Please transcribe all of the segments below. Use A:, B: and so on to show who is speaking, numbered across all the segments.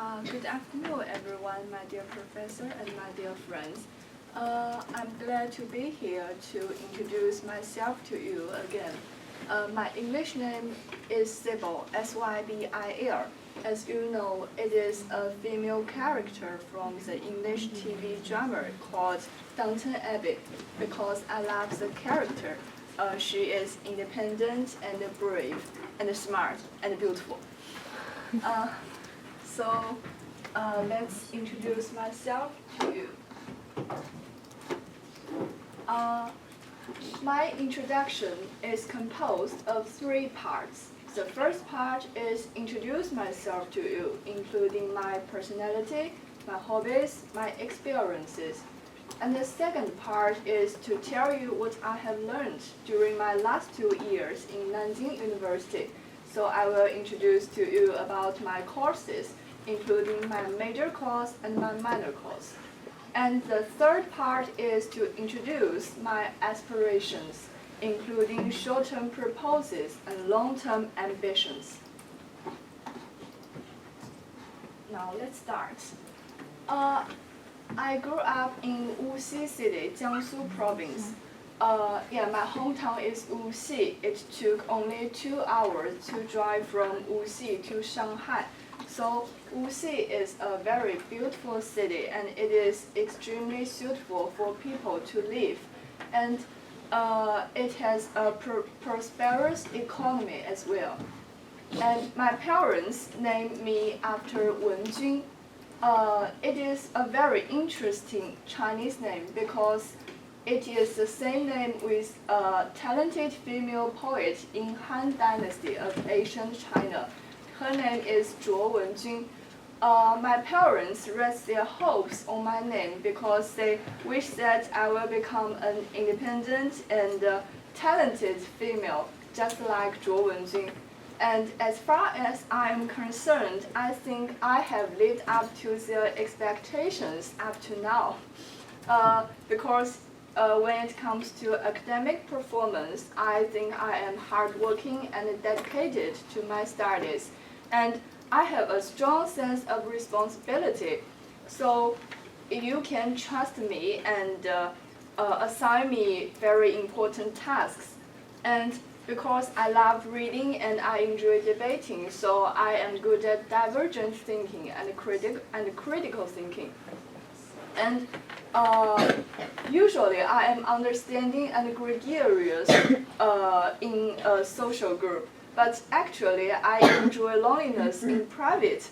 A: Good afternoon, everyone, my dear professor and my dear friends. I'm glad to be here to introduce myself to you again. My English name is Sybil, S-Y-B-I-L. As you know, it is a female character from the English TV drama called Downton Abbey because I love the character. She is independent and brave and smart and beautiful. So let's introduce myself to you. My introduction is composed of 3 parts. The first part is introduce myself to you, including my personality, my hobbies, my experiences. And the second part is to tell you what I have learned during my last 2 years in Nanjing University. So I will introduce to you about my courses, including my major course and my minor course. And the third part is to introduce my aspirations, including short-term purposes and long-term ambitions. Now let's start. I grew up in Wuxi City, Jiangsu Province. My hometown is Wuxi. It took only 2 hours to drive from Wuxi to Shanghai. So Wuxi is a very beautiful city, and it is extremely suitable for people to live. And it has a prosperous economy as well. And my parents named me after Wenjun. It is a very interesting Chinese name because it is the same name with a talented female poet in Han Dynasty of ancient China. Her name is Zhuo Wenjun. My parents rest their hopes on my name because they wish that I will become an independent and talented female, just like Zhuo Wenjun. And as far as I am concerned, I think I have lived up to their expectations up to now. Because when it comes to academic performance, I think I am hardworking and dedicated to my studies. And I have a strong sense of responsibility. So you can trust me and assign me very important tasks. And because I love reading and I enjoy debating, so I am good at divergent thinking and critical thinking. And usually I am understanding and gregarious in a social group. But actually, I enjoy loneliness in private.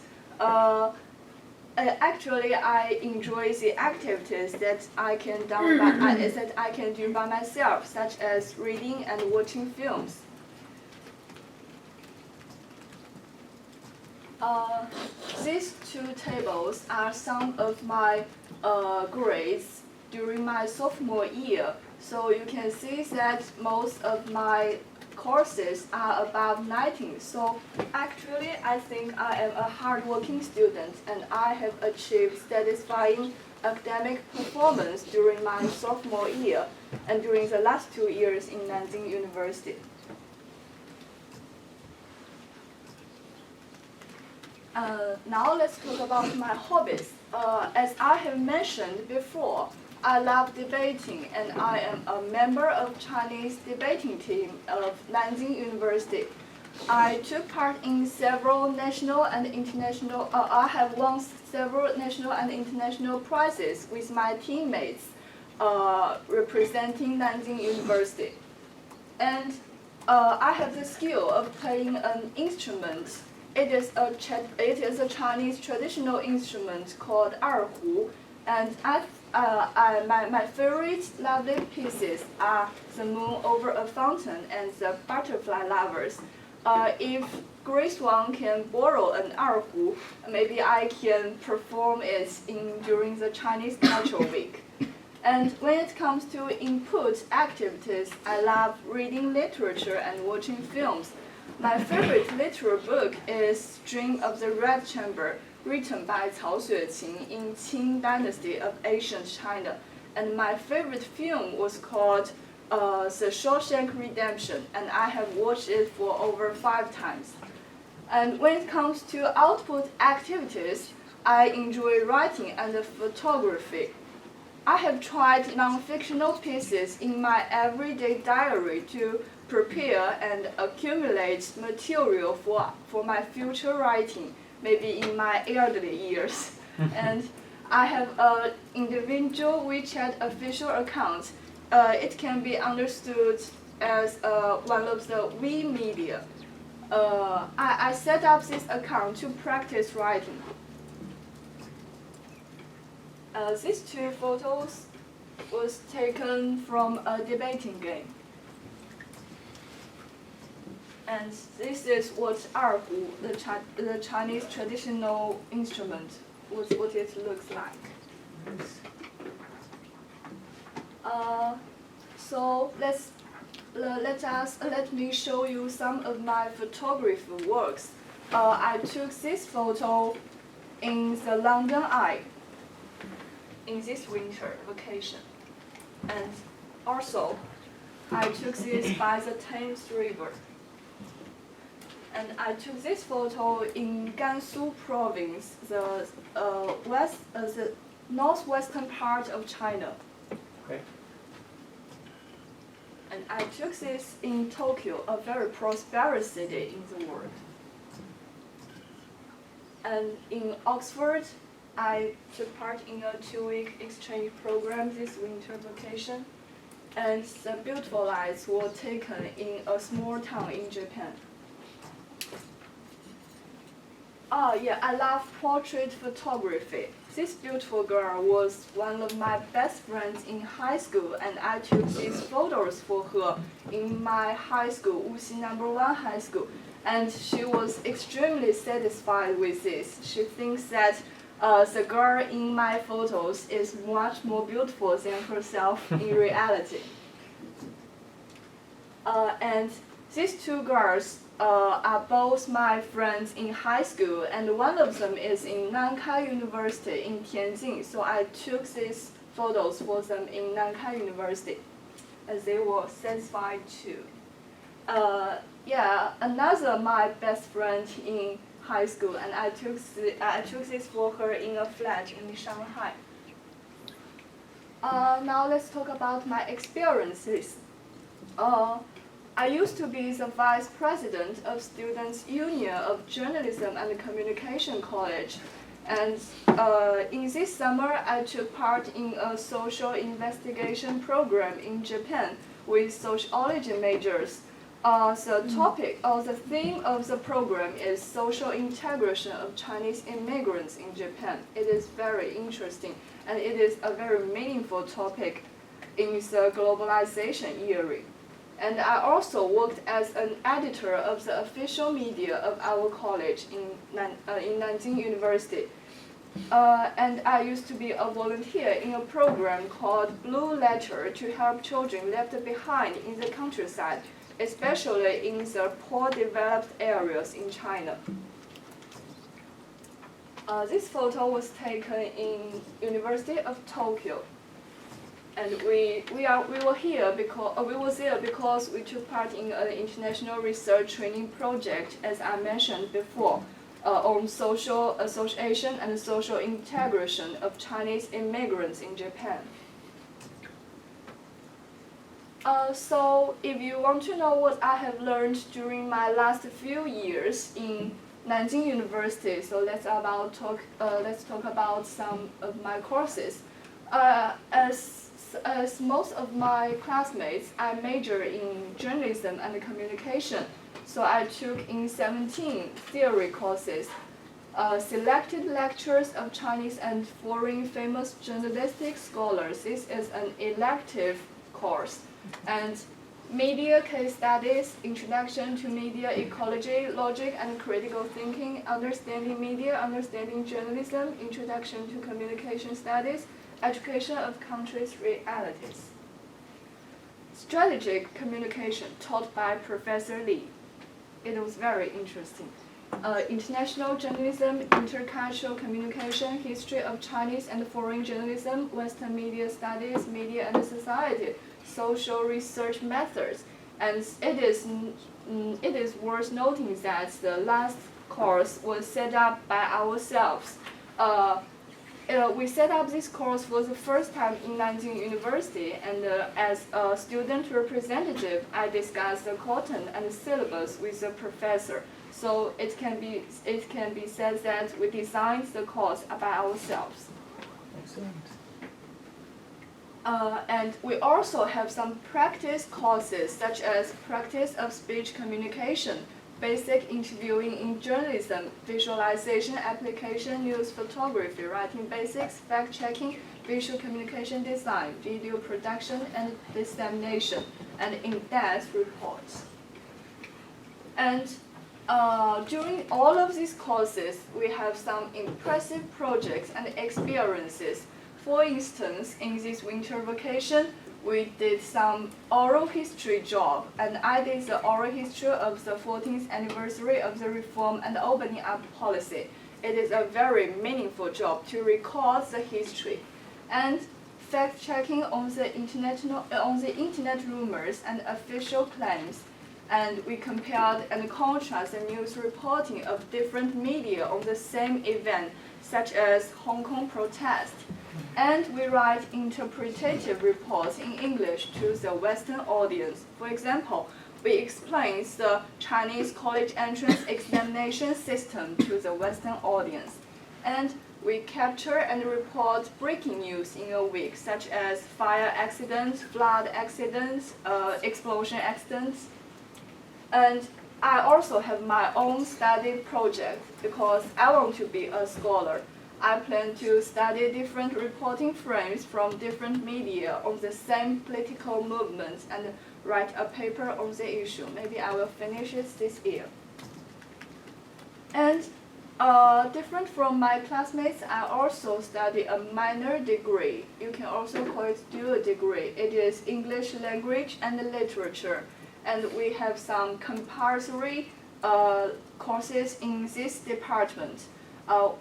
A: Actually, I enjoy the activities that I can do by myself, such as reading and watching films. These 2 tables are some of my grades during my sophomore year. So you can see that most of my courses are above 90. So actually, I think I am a hardworking student and I have achieved satisfying academic performance during my sophomore year and during the last 2 years in Nanjing University. Now let's talk about my hobbies. As I have mentioned before, I love debating, and I am a member of Chinese debating team of Nanjing University. I took part in several national and international. I have won several national and international prizes with my teammates representing Nanjing University. And I have the skill of playing an instrument. It is a Chinese traditional instrument called erhu, and my favorite lovely pieces are the moon over a fountain and the butterfly lovers. If Grace Wang can borrow an erhu, maybe I can perform it during the Chinese Cultural Week. And when it comes to input activities, I love reading literature and watching films. My favorite literary book is Dream of the Red Chamber, written by Cao Xueqin in Qing Dynasty of ancient China. And my favorite film was called The Shawshank Redemption, and I have watched it for over 5 times. And when it comes to output activities, I enjoy writing and photography. I have tried non-fictional pieces in my everyday diary to prepare and accumulate material for my future writing, maybe in my elderly years. And I have an individual WeChat official account. It can be understood as one of the We media. I set up this account to practice writing. These two photos was taken from a debating game. And this is what erhu, the Chinese traditional instrument, what it looks like. So let me show you some of my photography works. I took this photo in the London Eye in this winter vacation, and also I took this by the Thames River. And I took this photo in Gansu province, the northwestern part of China.
B: Okay.
A: And I took this in Tokyo, a very prosperous city in the world. And in Oxford, I took part in a 2-week exchange program this winter vacation. And the beautiful lights were taken in a small town in Japan. Oh yeah, I love portrait photography. This beautiful girl was one of my best friends in high school, and I took these photos for her in my high school, Wuxi #1 high school. And she was extremely satisfied with this. She thinks that the girl in my photos is much more beautiful than herself in reality. And these two girls are both my friends in high school, and one of them is in Nankai University in Tianjin. So I took these photos for them in Nankai University, as they were satisfied too. Yeah, another my best friend in high school, and I took this for her in a flat in Shanghai. Now let's talk about my experiences. I used to be the vice president of Students' Union of Journalism and Communication College. And in this summer, I took part in a social investigation program in Japan with sociology majors. The theme of the program is social integration of Chinese immigrants in Japan. It is very interesting, and it is a very meaningful topic in the globalization era. And I also worked as an editor of the official media of our college in Nanjing University. And I used to be a volunteer in a program called Blue Letter to help children left behind in the countryside, especially in the poor developed areas in China. This photo was taken in University of Tokyo. And we were there because we took part in an international research training project, as I mentioned before, on social association and social integration of Chinese immigrants in Japan. So if you want to know what I have learned during my last few years in Nanjing University, so let's talk about some of my courses. As most of my classmates, I major in journalism and communication, so I took in 17 theory courses, selected lectures of Chinese and foreign famous journalistic scholars. This is an elective course, and media case studies, introduction to media ecology, logic and critical thinking, understanding media, understanding journalism, introduction to communication studies, education of countries' realities. Strategic communication taught by Professor Li. It was very interesting. International journalism, intercultural communication, history of Chinese and foreign journalism, Western media studies, media and society, social research methods. And it is worth noting that the last course was set up by ourselves. we set up this course for the first time in Nanjing University, and as a student representative, I discussed the content and the syllabus with the professor. So it can be said that we designed the course by ourselves.
B: Excellent.
A: And we also have some practice courses, such as practice of speech communication, basic interviewing in journalism, visualization application, news photography, writing basics, fact-checking, visual communication design, video production and dissemination, and in-depth reports. And during all of these courses, we have some impressive projects and experiences. For instance, in this winter vacation, we did some oral history job, and I did the oral history of the 14th anniversary of the reform and opening up policy. It is a very meaningful job to record the history. And fact-checking on the internet rumors and official claims. And we compared and contrasted the news reporting of different media on the same event, such as Hong Kong protest. And we write interpretative reports in English to the Western audience. For example, we explain the Chinese college entrance examination system to the Western audience. And we capture and report breaking news in a week, such as fire accidents, flood accidents, explosion accidents. And I also have my own study project because I want to be a scholar. I plan to study different reporting frames from different media on the same political movements and write a paper on the issue. Maybe I will finish it this year. And different from my classmates, I also study a minor degree. You can also call it dual degree. It is English language and literature. And we have some compulsory courses in this department.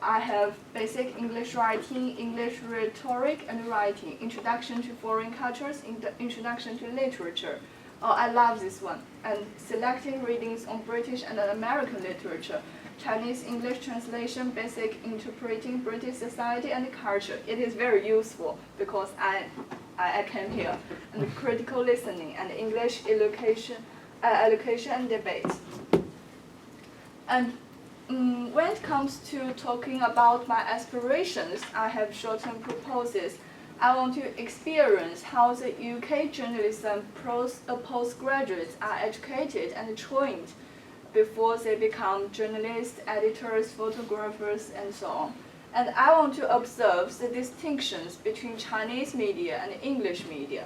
A: I have basic English writing, English rhetoric and writing, introduction to foreign cultures, introduction to literature. I love this one. And selected readings on British and American literature, Chinese English translation, basic interpreting British society and culture. It is very useful because I came here. And critical listening and English education and debate. And when it comes to talking about my aspirations, I have short-term proposals. I want to experience how the UK journalism postgraduates are educated and trained before they become journalists, editors, photographers, and so on. And I want to observe the distinctions between Chinese media and English media.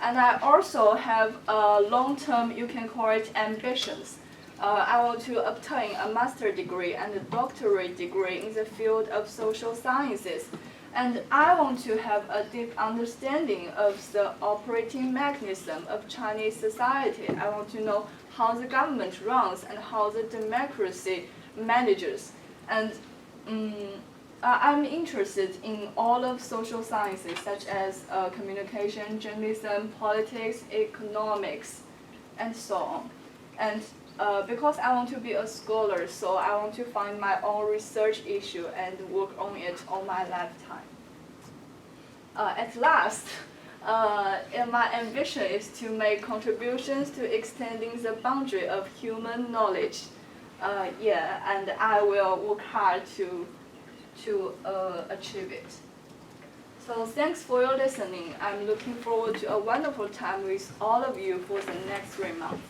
A: And I also have long-term, you can call it ambitions. I want to obtain a master's degree and a doctorate degree in the field of social sciences. And I want to have a deep understanding of the operating mechanism of Chinese society. I want to know how the government runs and how the democracy manages. And I'm interested in all of social sciences, such as communication, journalism, politics, economics, and so on. And because I want to be a scholar, so I want to find my own research issue and work on it all my lifetime. At last, my ambition is to make contributions to extending the boundary of human knowledge. And I will work hard to achieve it. So thanks for your listening. I'm looking forward to a wonderful time with all of you for the next 3 months.